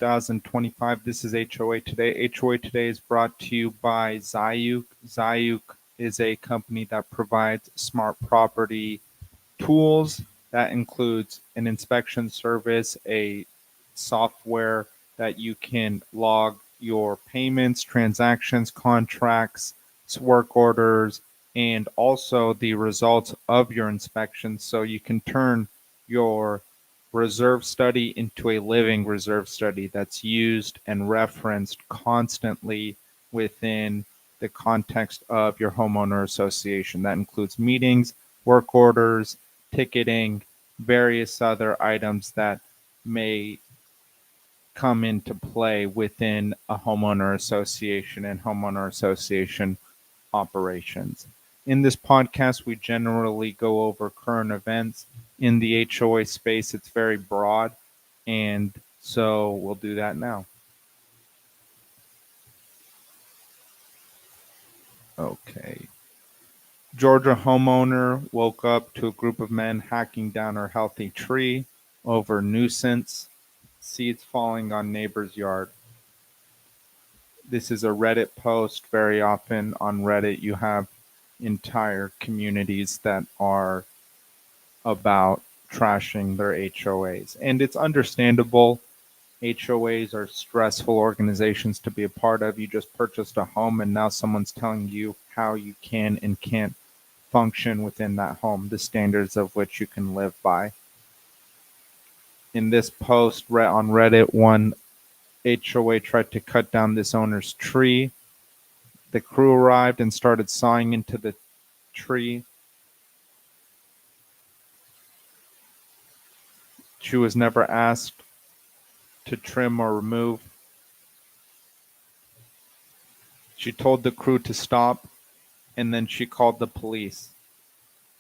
2025. This is HOA Today. HOA Today is brought to you by Zayuk. Zayuk is a company that provides smart property tools. That includes an inspection service, a software that you can log your payments, transactions, contracts, work orders, and also the results of your inspections, so you can turn your reserve study into a living reserve study that's used and referenced constantly within the context of your homeowner association. That includes meetings, work orders, ticketing, various other items that may come into play within a homeowner association and homeowner association operations. In this podcast, we generally go over current events. In the HOA space, it's very broad, and so we'll do that now. Okay. Georgia homeowner woke up to a group of men hacking down her healthy tree over nuisance, seeds falling on neighbor's yard. This is a Reddit post. Very often on Reddit, you have entire communities that are about trashing their HOAs. And it's understandable. HOAs are stressful organizations to be a part of. You just purchased a home and now someone's telling you how you can and can't function within that home, the standards of which you can live by. In this post on Reddit, one HOA tried to cut down this owner's tree. The crew arrived and started sawing into the tree. She was never asked to trim or remove. She told the crew to stop, and then she called the police.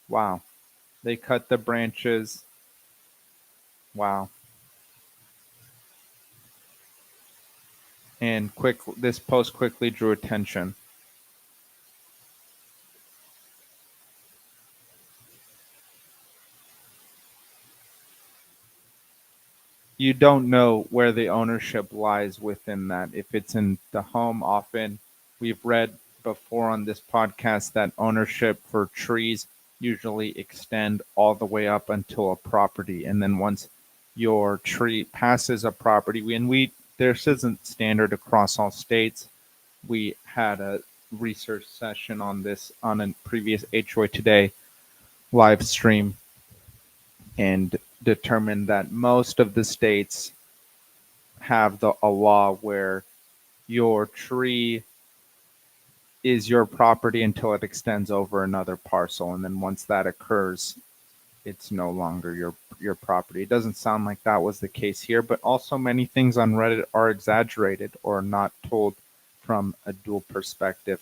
Wow. They cut the branches. Wow. And this post quickly drew attention. You don't know where the ownership lies within that. If it's in the home, often we've read before on this podcast that ownership for trees usually extend all the way up until a property. And then once your tree passes a property, this isn't standard across all states. We had a research session on this on a previous HOA Today live stream and determined that most of the states have a law where your tree is your property until it extends over another parcel, and then once that occurs, it's no longer your property. It doesn't sound like that was the case here, but also many things on Reddit are exaggerated or not told from a dual perspective.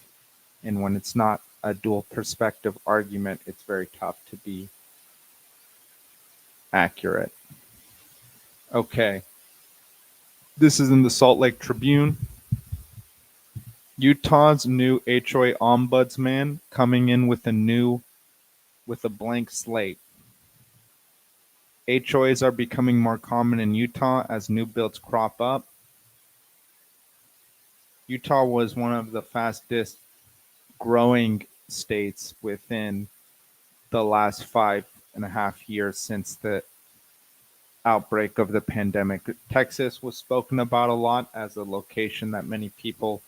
And when it's not a dual perspective argument, it's very tough to be accurate. Okay. This is in the Salt Lake Tribune. Utah's new HOA ombudsman coming in with a blank slate. HOAs are becoming more common in Utah as new builds crop up. Utah was one of the fastest growing states within the last 5.5 years since the outbreak of the pandemic. Texas was spoken about a lot as a location that many people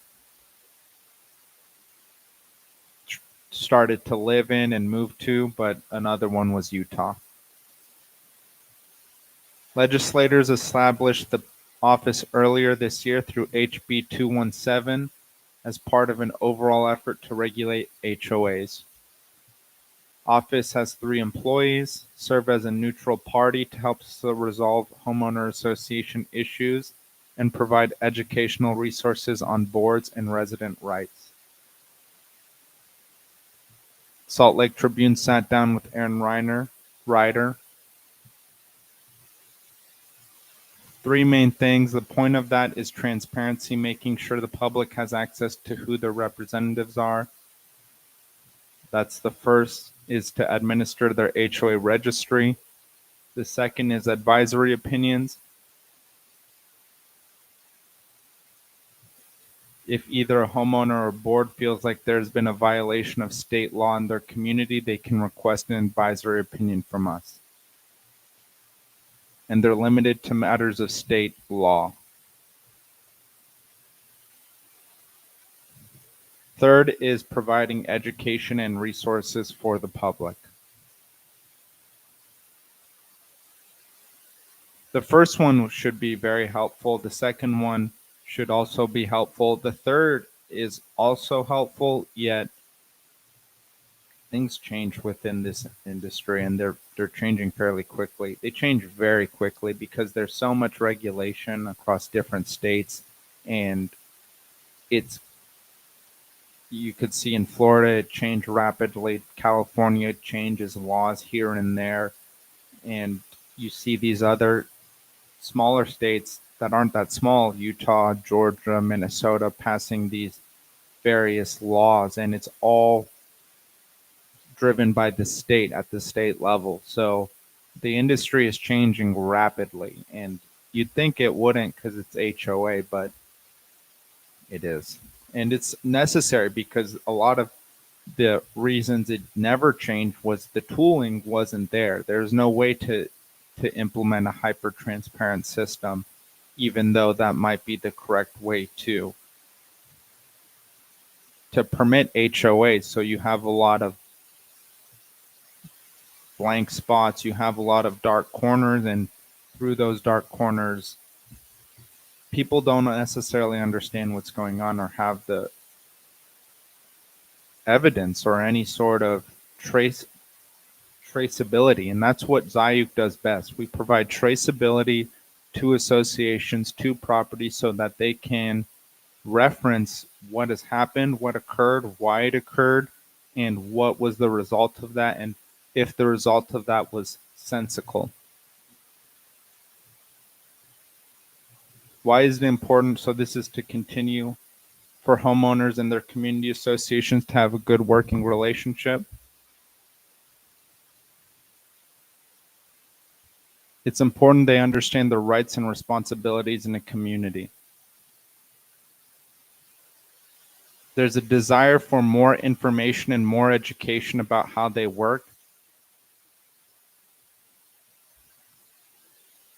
started to live in and move to, but another one was Utah. Legislators established the office earlier this year through HB 217 as part of an overall effort to regulate HOAs. Office has 3 employees, serve as a neutral party to help resolve homeowner association issues, and provide educational resources on boards and resident rights. Salt Lake Tribune sat down with Aaron Ryder. 3 main things. The point of that is transparency, making sure the public has access to who their representatives are. That's the first, is to administer their HOA registry. The second is advisory opinions. If either a homeowner or board feels like there's been a violation of state law in their community, they can request an advisory opinion from us. And they're limited to matters of state law. Third is providing education and resources for the public. The first one should be very helpful. The second one should also be helpful. The third is also helpful, yet things change within this industry and they're changing fairly quickly. They change very quickly because there's so much regulation across different states, and it's you could see in Florida it changed rapidly. California changes laws here and there, and you see these other smaller states that aren't that small, Utah, Georgia, Minnesota, passing these various laws, and it's all driven by the state at the state level. So the industry is changing rapidly, and you'd think it wouldn't because it's HOA, but it is. And it's necessary because a lot of the reasons it never changed was the tooling wasn't there. There's no way to implement a hyper transparent system, even though that might be the correct way to permit HOAs. So you have a lot of blank spots, you have a lot of dark corners, and through those dark corners, people don't necessarily understand what's going on or have the evidence or any sort of traceability. And that's what Zayuk does best. We provide traceability to associations, to properties, so that they can reference what has happened, what occurred, why it occurred, and what was the result of that, and if the result of that was sensical. Why is it important? So this is to continue for homeowners and their community associations to have a good working relationship. It's important they understand their rights and responsibilities in a community. There's a desire for more information and more education about how they work.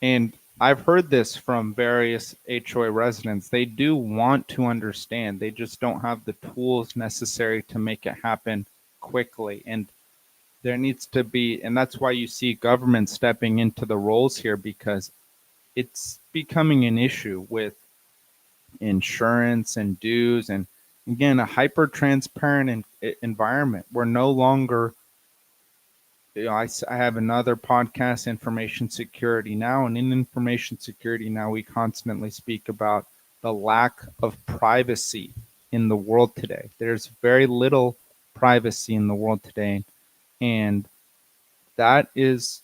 And I've heard this from various HOA residents. They do want to understand. They just don't have the tools necessary to make it happen quickly. And there needs to be, and that's why you see government stepping into the roles here, because it's becoming an issue with insurance and dues, and again, a hyper transparent environment. We're no longer, I have another podcast, Information Security Now, and in Information Security Now, we constantly speak about the lack of privacy in the world today. There's very little privacy in the world today, and that is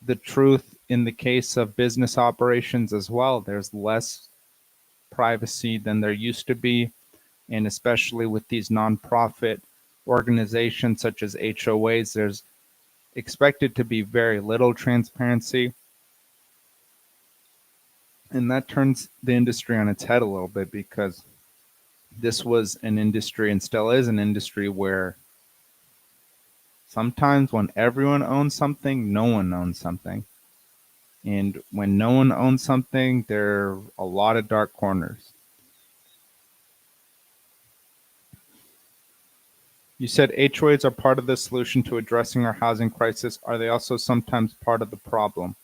the truth in the case of business operations as well. There's less privacy than there used to be, and especially with these nonprofit organizations such as HOAs, there's expected to be very little transparency, and that turns the industry on its head a little bit, because this was an industry and still is an industry where sometimes when everyone owns something, no one owns something. And when no one owns something, there are a lot of dark corners. You said HOAs are part of the solution to addressing our housing crisis. Are they also sometimes part of the problem?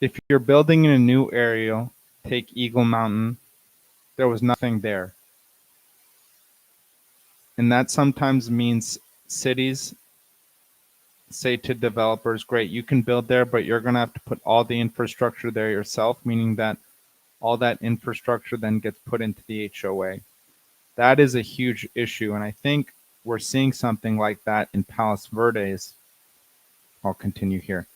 If you're building in a new area, take Eagle Mountain, there was nothing there. And that sometimes means cities say to developers, great, you can build there, but you're going to have to put all the infrastructure there yourself, meaning that all that infrastructure then gets put into the HOA. That is a huge issue, and I think we're seeing something like that in Palos Verdes. I'll continue here.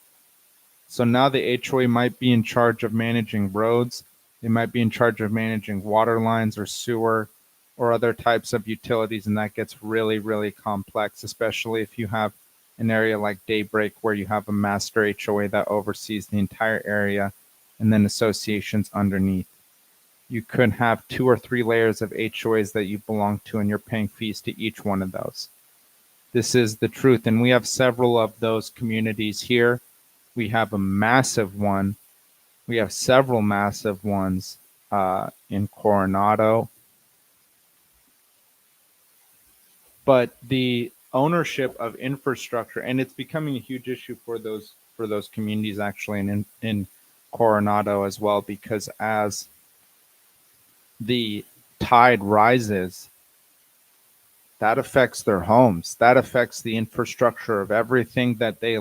So now the HOA might be in charge of managing roads. They might be in charge of managing water lines or sewer or other types of utilities, and that gets really, really complex, especially if you have an area like Daybreak where you have a master HOA that oversees the entire area and then associations underneath. You could have 2 or 3 layers of HOAs that you belong to, and you're paying fees to each one of those. This is the truth, and we have several of those communities here. We have a massive one. We have several massive ones in Coronado. But the ownership of infrastructure, and it's becoming a huge issue for those communities actually, and in Coronado as well, because as the tide rises, that affects their homes. That affects the infrastructure of everything that they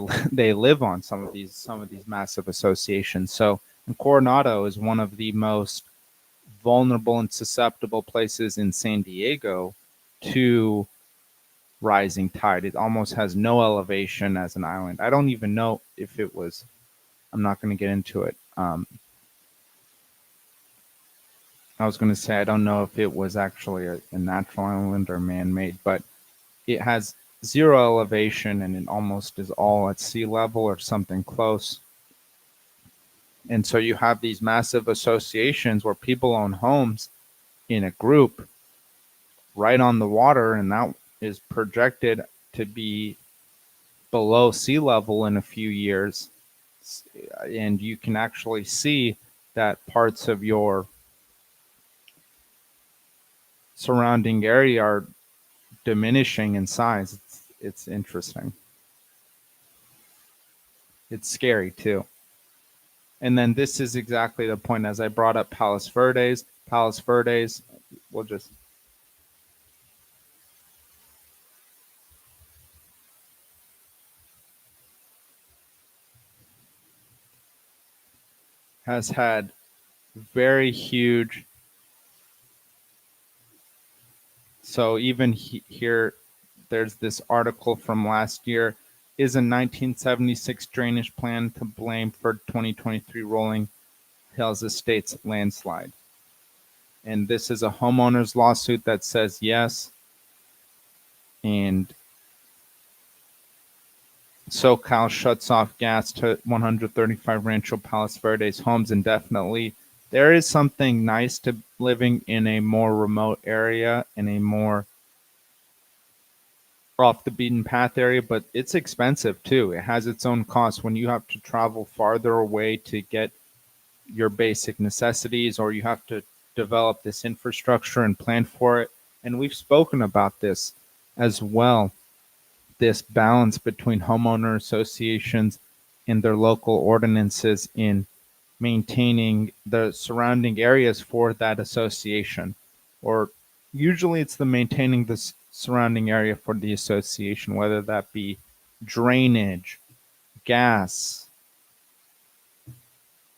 live on. Some of these massive associations. So, and Coronado is one of the most vulnerable and susceptible places in San Diego to rising tide. It almost has no elevation as an island. I don't even know if it was. I'm not going to get into it. I was going to say I don't know if it was actually a natural island or man-made, but it has zero elevation and it almost is all at sea level or something close. And so you have these massive associations where people own homes in a group right on the water, and that is projected to be below sea level in a few years. And you can actually see that parts of your surrounding area are diminishing in size. It's interesting. It's scary too. And then this is exactly the point. As I brought up Palos Verdes, we'll just has had very huge. So even here, there's this article from last year. Is a 1976 drainage plan to blame for 2023 Rolling Hills Estates landslide? And this is a homeowner's lawsuit that says yes. And SoCal shuts off gas to 135 Rancho Palos Verdes homes indefinitely. There is something nice to living in a more remote area, in a more off the beaten path area, but it's expensive too. It has its own costs when you have to travel farther away to get your basic necessities, or you have to develop this infrastructure and plan for it. And we've spoken about this as well, this balance between homeowner associations and their local ordinances in maintaining the surrounding areas for that association. Or usually it's the maintaining the surrounding area for the association, whether that be drainage, gas,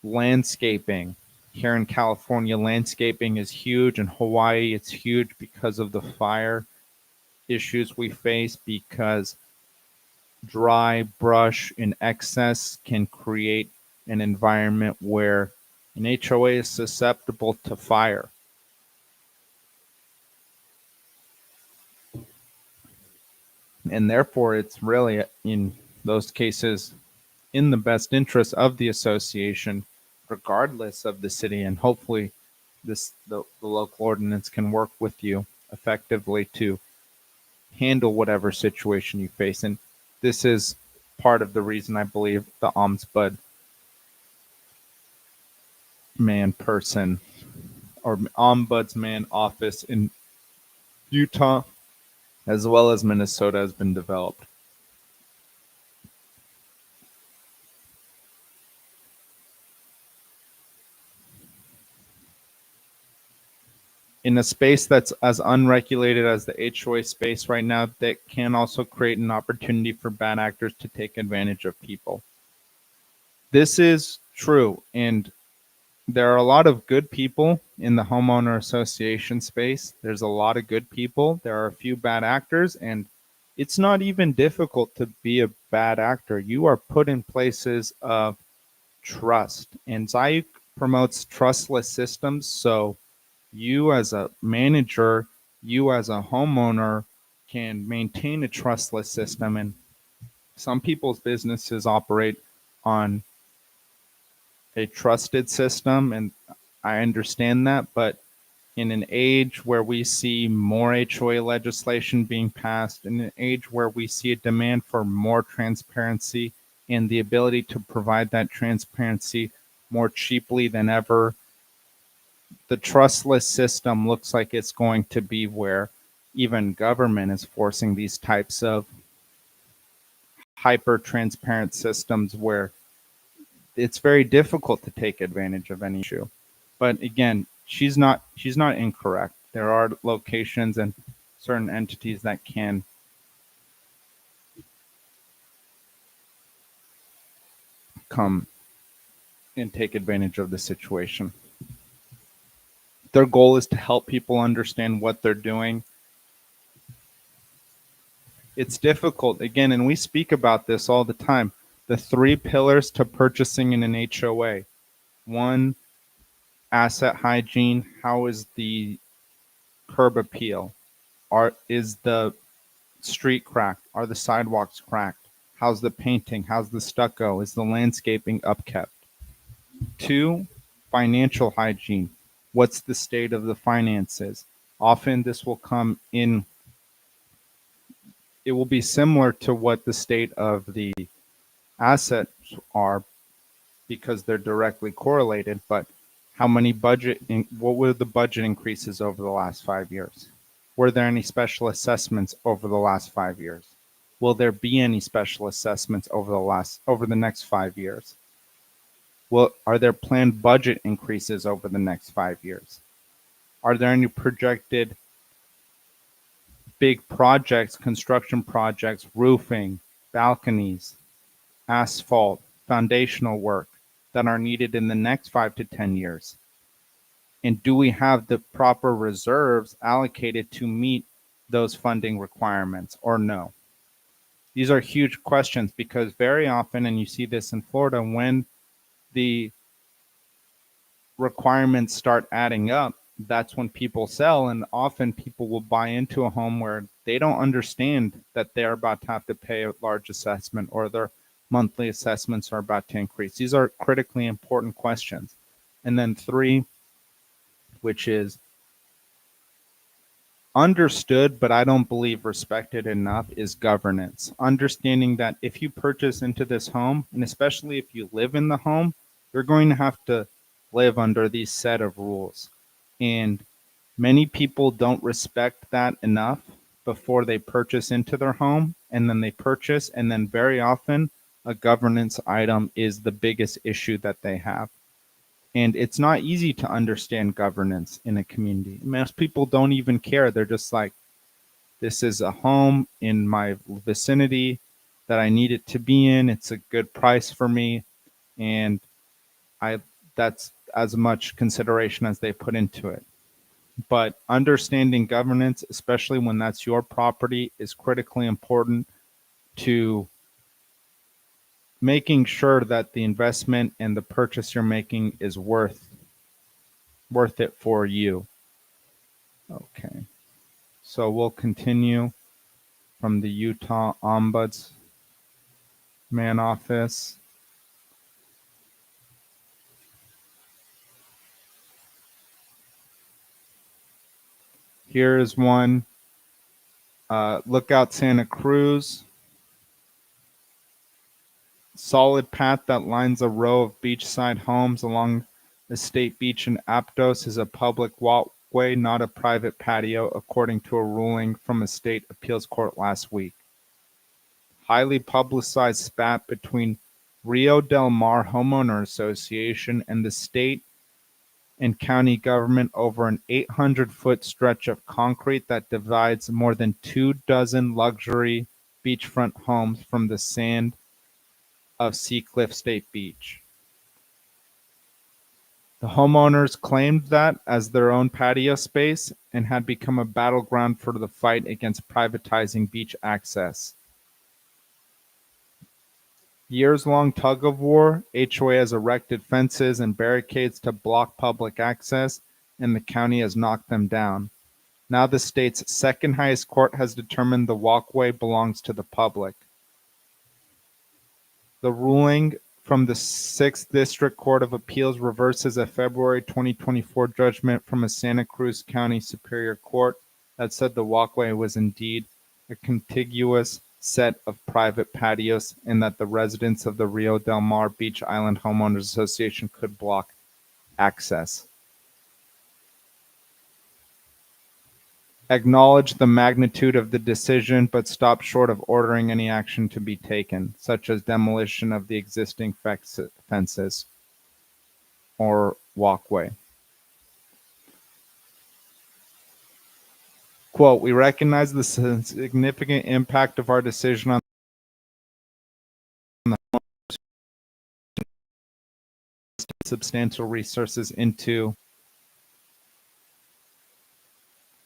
landscaping. Here in California, landscaping is huge. In Hawaii, it's huge because of the fire issues we face, because dry brush in excess can create an environment where an HOA is susceptible to fire. And therefore, it's really, in those cases, in the best interest of the association, regardless of the city. And hopefully, the local ordinance can work with you effectively to handle whatever situation you face. And this is part of the reason I believe the ombudsman person or ombudsman office in Utah as well as Minnesota has been developed. In a space that's as unregulated as the HOA space right now, that can also create an opportunity for bad actors to take advantage of people. This is true, and there are a lot of good people in the homeowner association space. There's a lot of good people. There are a few bad actors, and it's not even difficult to be a bad actor. You are put in places of trust, and Zayuk promotes trustless systems. So you as a manager, you as a homeowner can maintain a trustless system. And Some people's businesses operate on a trusted system, and I understand that, but in an age where we see more HOA legislation being passed, in an age where we see a demand for more transparency and the ability to provide that transparency more cheaply than ever, the trustless system looks like it's going to be where even government is forcing these types of hyper transparent systems where it's very difficult to take advantage of any issue. But again, she's not incorrect. There are locations and certain entities that can come and take advantage of the situation. Their goal is to help people understand what they're doing. It's difficult, again, and we speak about this all the time. The three pillars to purchasing in an HOA. One, asset hygiene. How is the curb appeal? Is the street cracked? Are the sidewalks cracked? How's the painting? How's the stucco? Is the landscaping upkept? Two, financial hygiene. What's the state of the finances? Often this will come in, it will be similar to what the state of the assets are because they're directly correlated, but what were the budget increases over the last 5 years? Were there any special assessments over the last 5 years? Will there be any special assessments over the next 5 years? Are there planned budget increases over the next 5 years? Are there any projected big projects, construction projects, roofing, balconies, asphalt, foundational work that are needed in the next 5 to 10 years? And do we have the proper reserves allocated to meet those funding requirements or no? These are huge questions because very often, and you see this in Florida, when the requirements start adding up, that's when people sell, and often people will buy into a home where they don't understand that they're about to have to pay a large assessment or their monthly assessments are about to increase. These are critically important questions. And then three, which is understood, but I don't believe respected enough, is governance. Understanding that if you purchase into this home, and especially if you live in the home, you're going to have to live under these set of rules. And many people don't respect that enough before they purchase into their home, and then they purchase, and then very often a governance item is the biggest issue that they have. And it's not easy to understand governance in a community. Most people don't even care. They're just like, this is a home in my vicinity that I need it to be in. It's a good price for me. And that's as much consideration as they put into it. But understanding governance, especially when that's your property, is critically important to making sure that the investment and the purchase you're making is worth it for you. Okay, so we'll continue from the Utah Ombudsman Office. Here is one. Lookout Santa Cruz. Solid path that lines a row of beachside homes along the state beach in Aptos is a public walkway, not a private patio, according to a ruling from a state appeals court last week. Highly publicized spat between Rio Del Mar Homeowner Association and the state and county government over an 800-foot stretch of concrete that divides more than 24 luxury beachfront homes from the sand of Seacliff State Beach. The homeowners claimed that as their own patio space and had become a battleground for the fight against privatizing beach access. Years-long tug-of-war, HOA has erected fences and barricades to block public access, and the county has knocked them down. Now the state's second highest court has determined the walkway belongs to the public. The ruling from the 6th District Court of Appeals reverses a February 2024 judgment from a Santa Cruz County Superior Court that said the walkway was indeed a contiguous set of private patios and that the residents of the Rio Del Mar Beach Island Homeowners Association could block access. Acknowledged the magnitude of the decision, but stopped short of ordering any action to be taken, such as demolition of the existing fences or walkway. Quote, we recognize the significant impact of our decision on the substantial resources into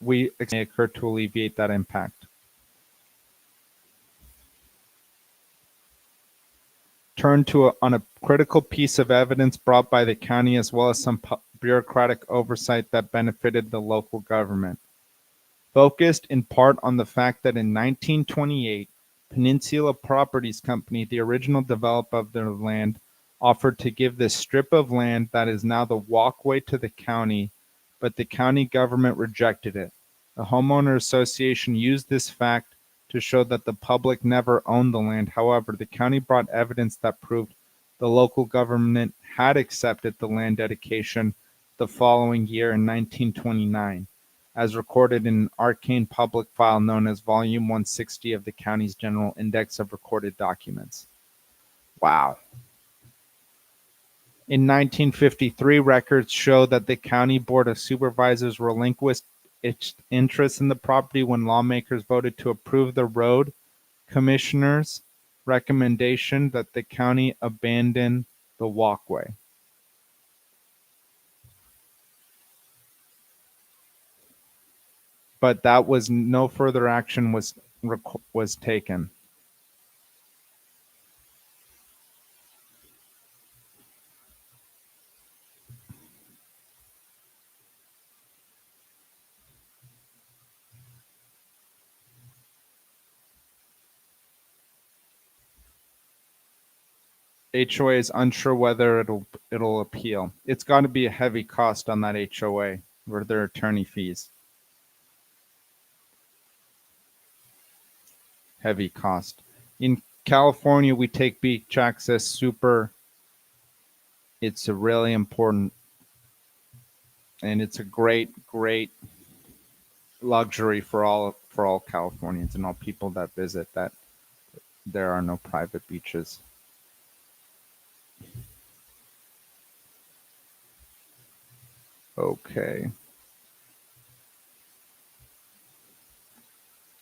we may occur to alleviate that impact. Turn to on a critical piece of evidence brought by the county as well as some bureaucratic oversight that benefited the local government. Focused in part on the fact that in 1928, Peninsula Properties Company, the original developer of the land, offered to give this strip of land that is now the walkway to the county, but the county government rejected it. The homeowner association used this fact to show that the public never owned the land. However, the county brought evidence that proved the local government had accepted the land dedication the following year in 1929, as recorded in an arcane public file known as Volume 160 of the county's General Index of Recorded Documents. Wow. In 1953, records show that the County Board of Supervisors relinquished its interest in the property when lawmakers voted to approve the road commissioner's recommendation that the county abandon the walkway. But that was no further action was taken. HOA is unsure whether it'll appeal. It's got to be a heavy cost on that HOA for their attorney fees. Heavy cost. In California, we take beach access super. It's a really important, and it's a great luxury for all Californians and all people that visit that there are no private beaches. Okay.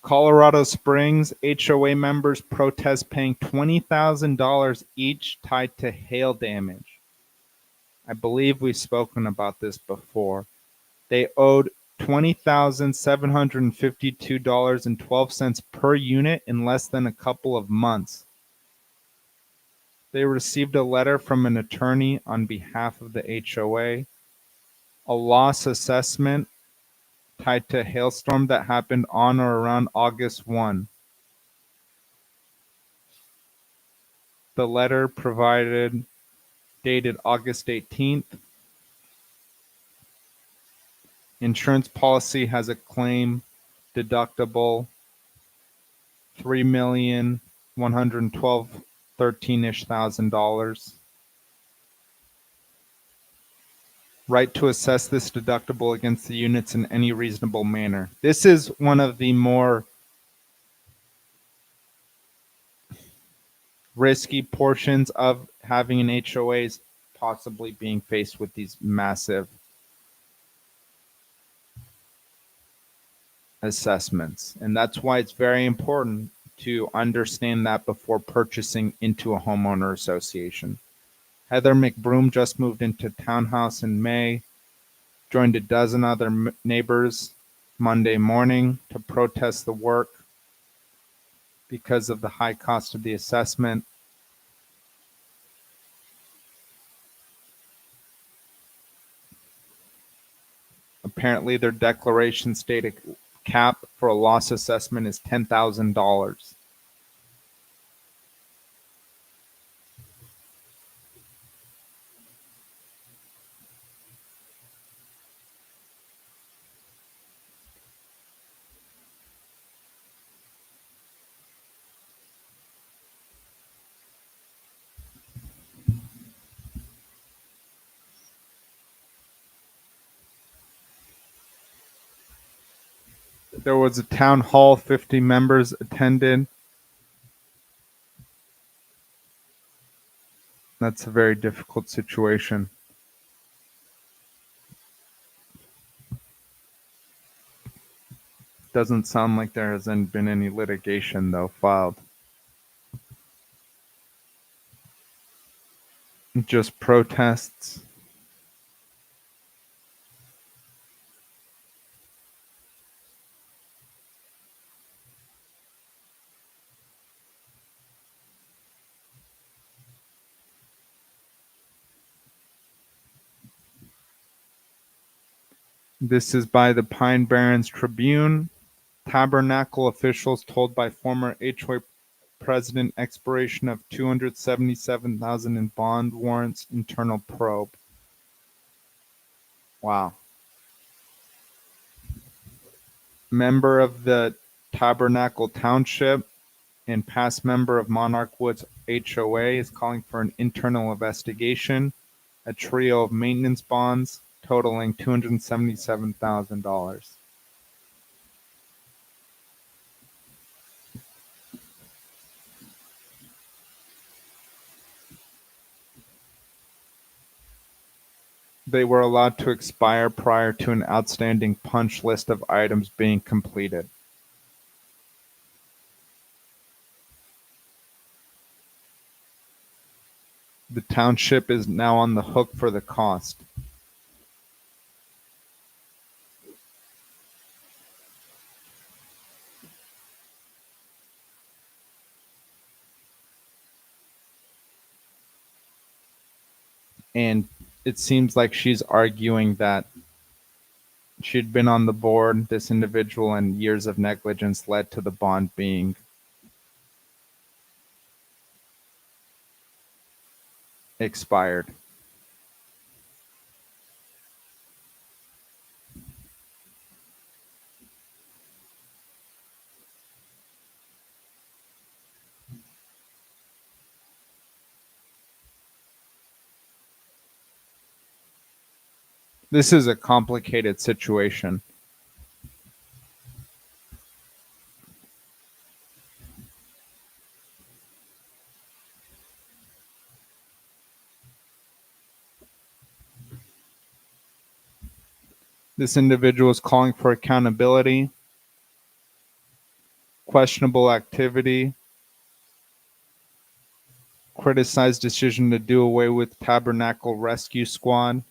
Colorado Springs HOA members protest paying $20,000 each tied to hail damage. I believe we've spoken about this before. They owed $20,752.12 per unit in less than a couple of months. They received a letter from an attorney on behalf of the HOA, a loss assessment tied to a hailstorm that happened on or around August 1. The letter provided dated August 18th. Insurance policy has a claim deductible $3,112,13-ish. Right to assess this deductible against the units in any reasonable manner. This is one of the more risky portions of having an HOA, is possibly being faced with these massive assessments. And that's why it's very important to understand that before purchasing into a homeowner association. Heather McBroom just moved into townhouse in May, joined a dozen other neighbors Monday morning to protest the work because of the high cost of the assessment. Apparently, their declaration stated cap for a loss assessment is $10,000. There was a town hall, 50 members attended. That's a very difficult situation. Doesn't sound like there hasn't been any litigation, though, filed. Just protests. This is by the Pine Barrens Tribune. Tabernacle officials told by former HOA president expiration of $277,000 in bond warrants, internal probe. Wow. Member of the Tabernacle Township and past member of Monarch Woods HOA is calling for an internal investigation. A trio of maintenance bonds totaling $277,000. They were allowed to expire prior to an outstanding punch list of items being completed. The township is now on the hook for the cost. And it seems like she's arguing that she'd been on the board, this individual, and years of negligence led to the bond being expired. This is a complicated situation. This individual is calling for accountability, questionable activity, criticized decision to do away with Tabernacle Rescue Squad.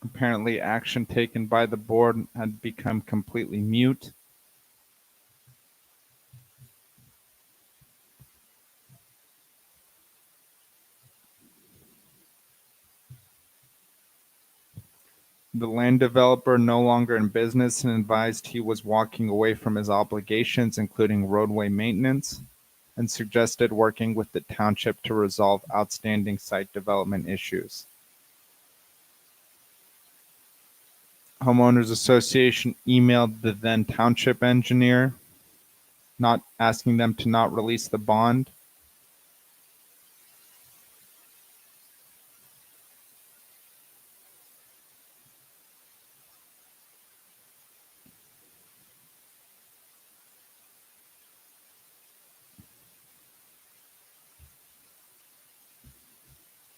Apparently, action taken by the board had become completely mute. The land developer, no longer in business, and advised he was walking away from his obligations, including roadway maintenance, and suggested working with the township to resolve outstanding site development issues. Homeowners Association emailed the then township engineer, not asking them to not release the bond.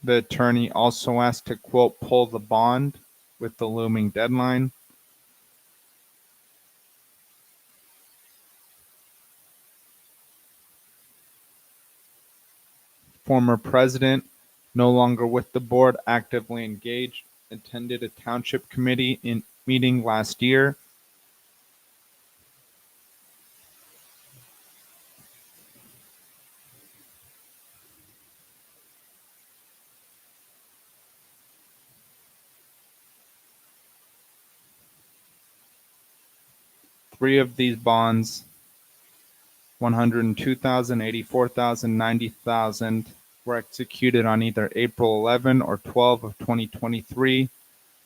The attorney also asked to, quote, pull the bond with the looming deadline. Former president, no longer with the board, actively engaged, attended a township committee meeting last year. Three of these bonds, 102,000, 84,000, 90,000, were executed on either April 11 or 12 of 2023,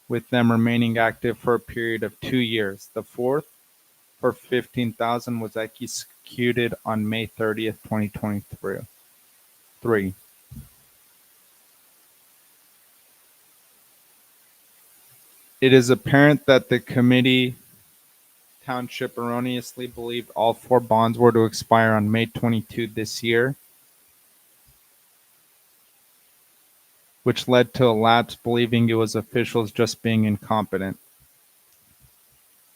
with them remaining active for a period of 2 years. The fourth, for 15,000, was executed on May 30th, 2023. It is apparent that the committee township erroneously believed all four bonds were to expire on May 22 this year, which led to a lapse believing it was officials just being incompetent.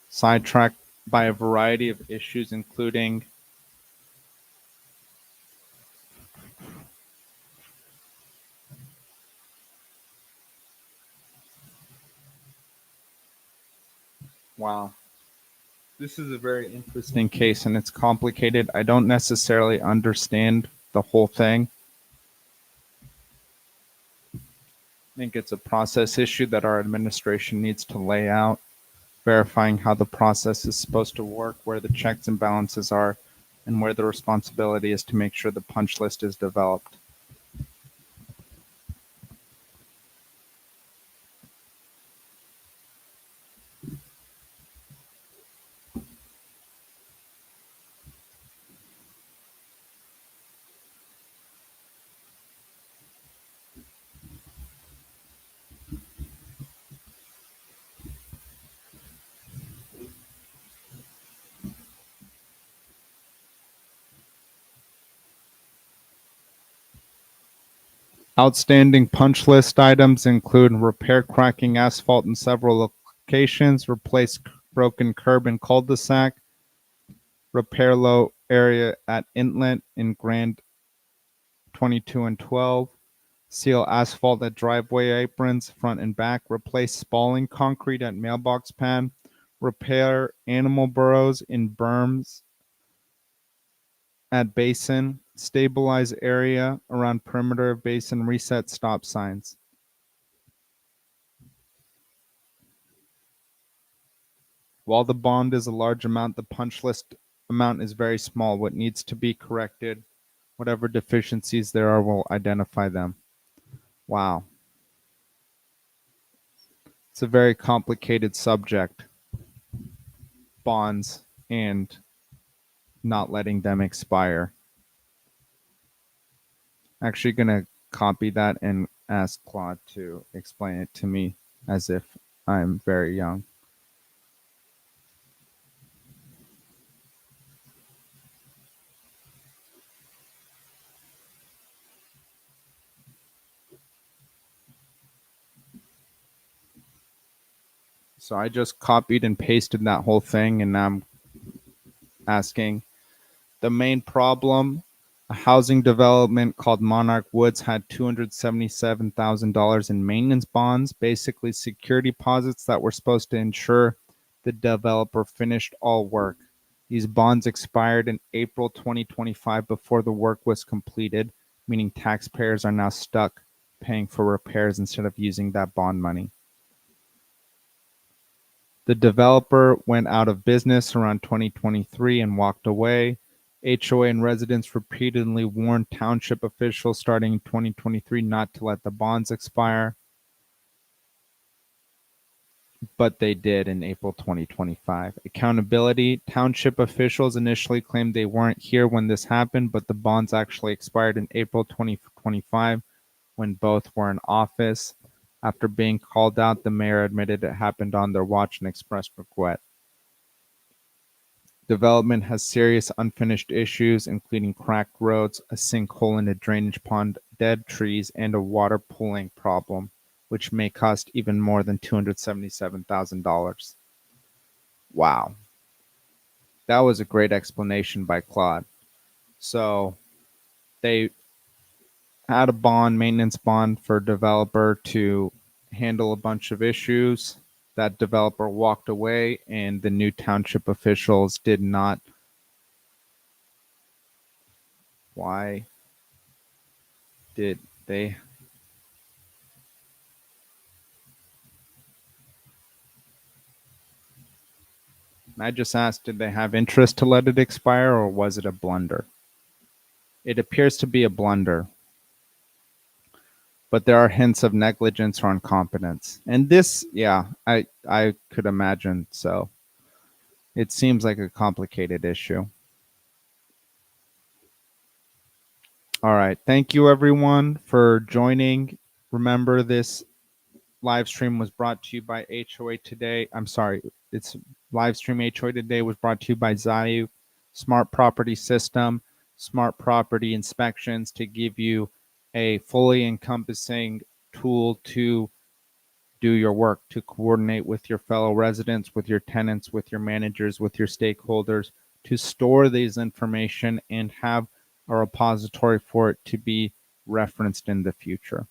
Sidetracked by a variety of issues, including wow. This is a very interesting case and it's complicated. I don't necessarily understand the whole thing. I think it's a process issue that our administration needs to lay out, verifying how the process is supposed to work, where the checks and balances are, and where the responsibility is to make sure the punch list is developed. Outstanding punch list items include repair cracking asphalt in several locations, replace broken curb in cul-de-sac, repair low area at inlet in Grand 22 and 12, seal asphalt at driveway aprons front and back, replace spalling concrete at mailbox pad, repair animal burrows in berms at basin, stabilize area around perimeter of basin, reset stop signs. While the bond is a large amount, the punch list amount is very small. What needs to be corrected, whatever deficiencies there are, we'll identify them. Wow. It's a very complicated subject. Bonds and not letting them expire. Actually gonna copy that and ask Claude to explain it to me as if I'm very young. So I just copied and pasted that whole thing and now I'm asking the main problem. A housing development called Monarch Woods had $277,000 in maintenance bonds, basically security deposits that were supposed to ensure the developer finished all work. These bonds expired in April 2025 before the work was completed, meaning taxpayers are now stuck paying for repairs instead of using that bond money. The developer went out of business around 2023 and walked away. HOA and residents repeatedly warned township officials starting in 2023 not to let the bonds expire, but they did in April 2025. Accountability. Township officials initially claimed they weren't here when this happened, but the bonds actually expired in April 2025 when both were in office. After being called out, the mayor admitted it happened on their watch and expressed regret. Development has serious unfinished issues, including cracked roads, a sinkhole in a drainage pond, dead trees, and a water pooling problem, which may cost even more than $277,000. Wow. That was a great explanation by Claude. So they had a bond, maintenance bond for developer to handle a bunch of issues. That developer walked away, and the new township officials did not. Why did they? I just asked, did they have interest to let it expire, or was it a blunder? It appears to be a blunder, but there are hints of negligence or incompetence. And this, yeah, I could imagine. So it seems like a complicated issue. All right. Thank you, everyone, for joining. Remember, this live stream was brought to you by HOA Today. I'm sorry, it's live stream HOA Today was brought to you by Zayu Smart Property System, smart property inspections to give you a fully encompassing tool to do your work, to coordinate with your fellow residents, with your tenants, with your managers, with your stakeholders, to store these information and have a repository for it to be referenced in the future.